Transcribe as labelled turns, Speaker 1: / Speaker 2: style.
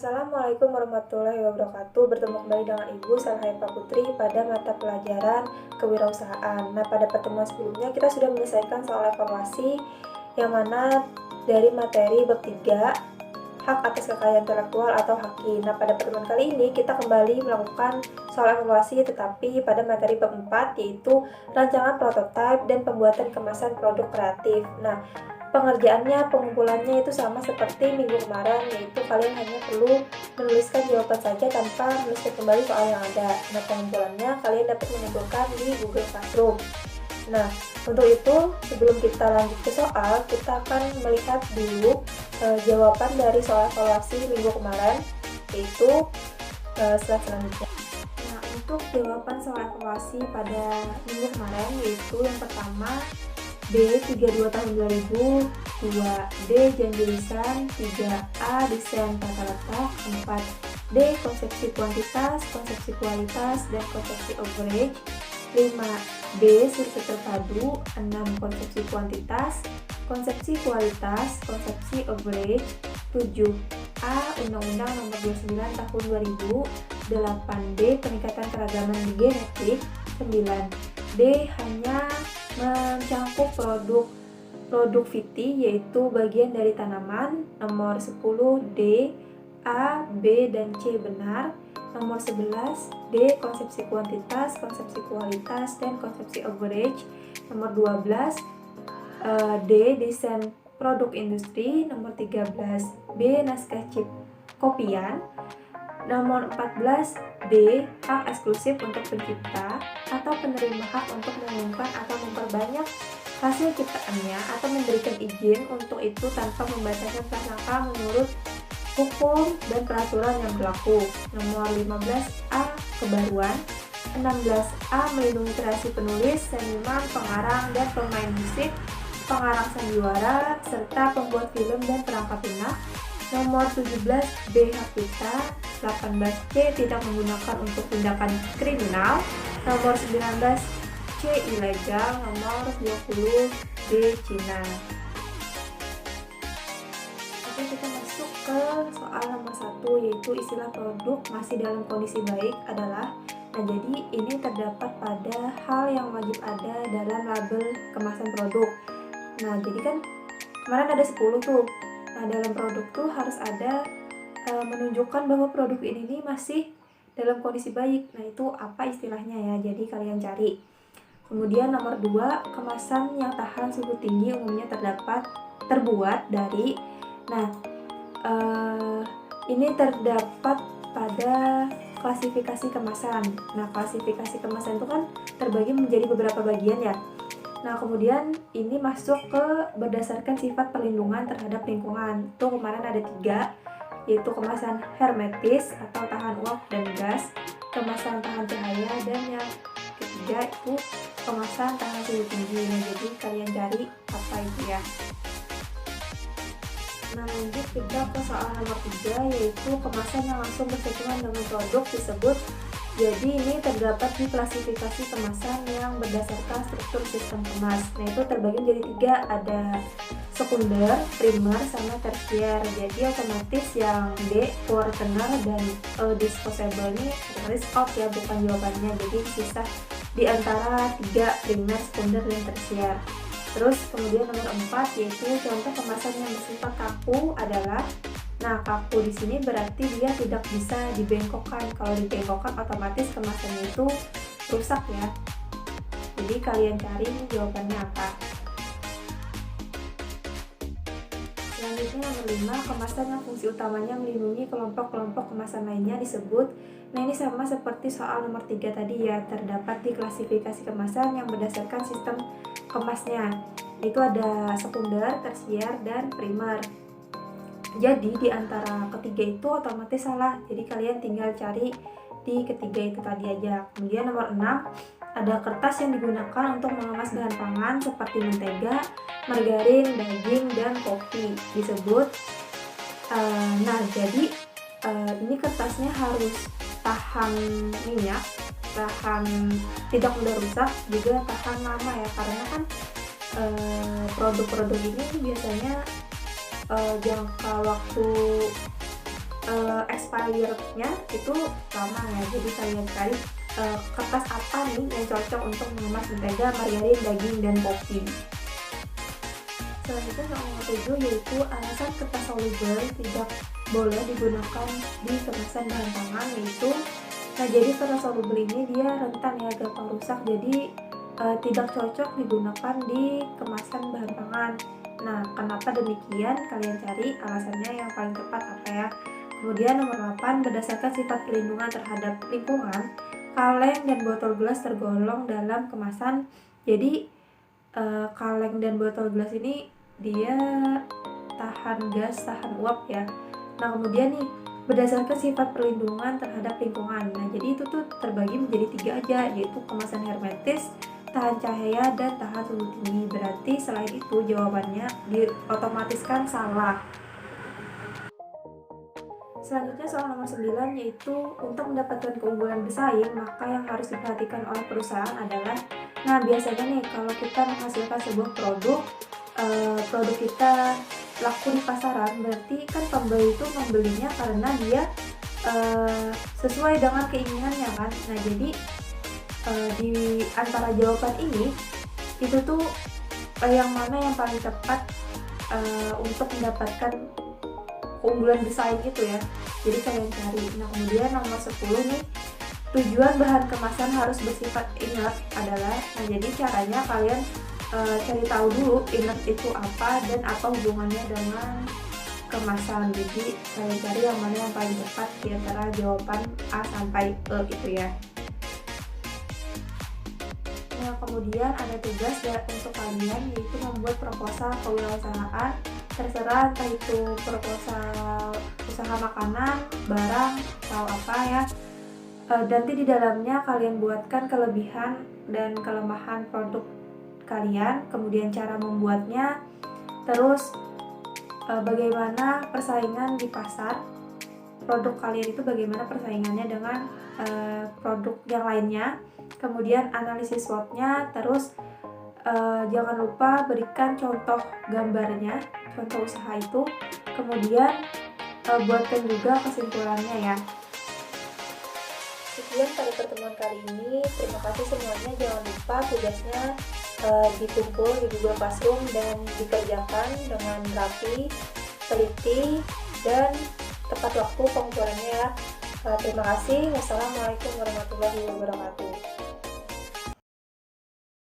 Speaker 1: Assalamualaikum warahmatullahi wabarakatuh. Bertemu kembali dengan Ibu Salhaifah Putri pada mata pelajaran kewirausahaan. Nah, pada pertemuan sebelumnya kita sudah menyelesaikan soal evaluasi yang mana dari materi bab 3 hak atas kekayaan intelektual atau HAKI. Nah, pada pertemuan kali ini kita kembali melakukan soal evaluasi tetapi pada materi bab 4 yaitu rancangan prototipe dan pembuatan kemasan produk kreatif. Nah, pengerjaannya, pengumpulannya itu sama seperti minggu kemarin, yaitu kalian hanya perlu menuliskan jawaban saja tanpa menuliskan kembali soal yang ada. Nah, pengumpulannya kalian dapat mengumpulkan di Google Classroom. Nah, untuk itu sebelum kita lanjut ke soal, kita akan melihat dulu jawaban dari soal evaluasi minggu kemarin, yaitu slide selanjutnya. Nah, untuk jawaban soal evaluasi pada minggu kemarin yaitu yang pertama B 32 tahun 2000, 2 D janji lisan, 3A desain tata letak, 4 D konsepsi kuantitas, konsepsi kualitas, dan konsepsi average, 5 B survei terpadu, 6 konsepsi kuantitas, konsepsi kualitas, konsepsi average, 7 A Undang-Undang Nomor 29 Tahun 2000, 8 D peningkatan keragaman genetik, 9 D hanya mencangkup produk VT yaitu bagian dari tanaman. Nomor 10 D, A, B, dan C benar. Nomor 11 D konsepsi kuantitas, konsepsi kualitas, dan konsepsi average. Nomor 12 D desain produk industri. Nomor 13 B naskah cip kopian. Nomor 14 D hak eksklusif untuk pencipta atau penerima hak untuk mengumumkan atau memperbanyak hasil ciptaannya atau memberikan izin untuk itu tanpa membatalkan prasangka menurut hukum dan peraturan yang berlaku. Nomor 15A kebaruan. 16A melindungi kreasi penulis, seniman, pengarang, dan pemain musik, pengarang sandiwara, serta pembuat film dan perangkat lunak. Nomor 17B hak cipta. 18C tidak menggunakan untuk tindakan kriminal. Nomor 19C ilegal. Nomor 20D Cina. Oke, kita masuk ke soal nomor 1 yaitu istilah produk masih dalam kondisi baik adalah. Nah, jadi ini terdapat pada hal yang wajib ada dalam label kemasan produk. Nah, jadi kan kemarin ada 10 tuh. Nah, dalam produk tuh harus ada menunjukkan bahwa produk ini masih dalam kondisi baik. Nah, itu apa istilahnya ya? Jadi kalian cari. Kemudian nomor 2, kemasan yang tahan suhu tinggi umumnya terbuat dari. Nah, ini terdapat pada klasifikasi kemasan. Nah, klasifikasi kemasan itu kan terbagi menjadi beberapa bagian ya. Nah, kemudian ini masuk ke berdasarkan sifat perlindungan terhadap lingkungan. Itu kemarin ada 3, yaitu kemasan hermetis atau tahan uap dan gas, kemasan tahan cahaya, dan yang ketiga itu kemasan tahan suhu tinggi. Nah, jadi kalian cari apa itu ya. Nah, lanjut kita ke soal nomor 3 yaitu kemasan yang langsung bersentuhan dengan produk disebut. Jadi ini terdapat di klasifikasi kemasan yang berdasarkan struktur sistem kemas. Nah, itu terbagi menjadi 3, ada sekunder, primer, sama tersier. Jadi otomatis yang D, quaterner, dan disposable ini otomatis off ya, bukan jawabannya. Jadi sisa di antara 3, primer, sekunder, dan tersier. Terus kemudian nomor 4 yaitu contoh kemasan yang bersifat kaku adalah. Nah, kaku di sini berarti dia tidak bisa dibengkokkan. Kalau dibengkokkan otomatis kemasannya itu rusak ya. Jadi kalian cari jawabannya apa. Selanjutnya nomor 5, kemasan yang fungsi utamanya melindungi kelompok-kelompok kemasan lainnya disebut. Nah, ini sama seperti soal nomor 3 tadi ya, terdapat di klasifikasi kemasan yang berdasarkan sistem kemasnya. Itu ada sekunder, tersier, dan primer. Jadi di antara ketiga itu otomatis salah. Jadi kalian tinggal cari di ketiga itu tadi aja. Kemudian nomor 6, ada kertas yang digunakan untuk mengemas bahan pangan seperti mentega, margarin, daging, dan kopi disebut. Nah, jadi ini kertasnya harus tahan minyak, tahan tidak mudah rusak, juga tahan lama ya, karena kan produk-produk ini biasanya jangka waktu expirednya itu lama ya. Jadi kalian cari kertas apa nih yang cocok untuk mengemas mentega, margarin, daging, dan kopi. Selanjutnya soal nomor 7 yaitu alasan kertas soluble tidak boleh digunakan di kemasan bahan pangan, yaitu jadi kertas soluble ini dia rentan ya, gampang rusak, jadi tidak cocok digunakan di kemasan bahan pangan. Nah, kenapa demikian? Kalian cari alasannya yang paling tepat apa ya. Kemudian nomor 8, berdasarkan sifat pelindungan terhadap lingkungan, kaleng dan botol gelas tergolong dalam kemasan. Jadi kaleng dan botol gelas ini dia tahan gas, tahan uap ya. Nah, kemudian nih berdasarkan sifat perlindungan terhadap lingkungan. Nah, jadi itu tuh terbagi menjadi 3 aja, yaitu kemasan hermetis, tahan cahaya, dan tahan suhu tinggi. Berarti selain itu jawabannya diotomatiskan salah. Selanjutnya soal nomor 9 yaitu untuk mendapatkan keunggulan bersaing, maka yang harus diperhatikan oleh perusahaan adalah, nah biasanya nih kalau kita menghasilkan sebuah produk kita laku di pasaran, berarti kan pembeli itu membelinya karena dia sesuai dengan keinginannya kan. Nah, jadi di antara jawaban ini itu tuh yang mana yang paling tepat untuk mendapatkan keunggulan bersaing itu ya. Jadi kalian cari. Nah, kemudian nomor 10 nih, tujuan bahan kemasan harus bersifat inert adalah, nah jadi caranya kalian cari tahu dulu inert itu apa dan apa hubungannya dengan kemasan. Jadi kalian cari yang mana yang paling tepat di antara jawaban A sampai E gitu ya. Nah, kemudian ada tugas untuk kalian yaitu membuat proposal kewirausahaan, terserah entah itu proposal usaha makanan, barang, atau apa ya. Nanti di dalamnya kalian buatkan kelebihan dan kelemahan produk kalian, kemudian cara membuatnya, terus bagaimana persaingan di pasar produk kalian itu, bagaimana persaingannya dengan produk yang lainnya, kemudian analisis SWOT-nya, terus jangan lupa berikan contoh gambarnya, contoh usaha itu, kemudian buatkan juga kesimpulannya ya. Sekian pada pertemuan kali ini, terima kasih semuanya. Jangan lupa tugasnya dikumpul di Google Classroom dan dikerjakan dengan rapi, teliti, dan tepat waktu pengumpulannya ya. Terima kasih. Wassalamualaikum warahmatullahi wabarakatuh.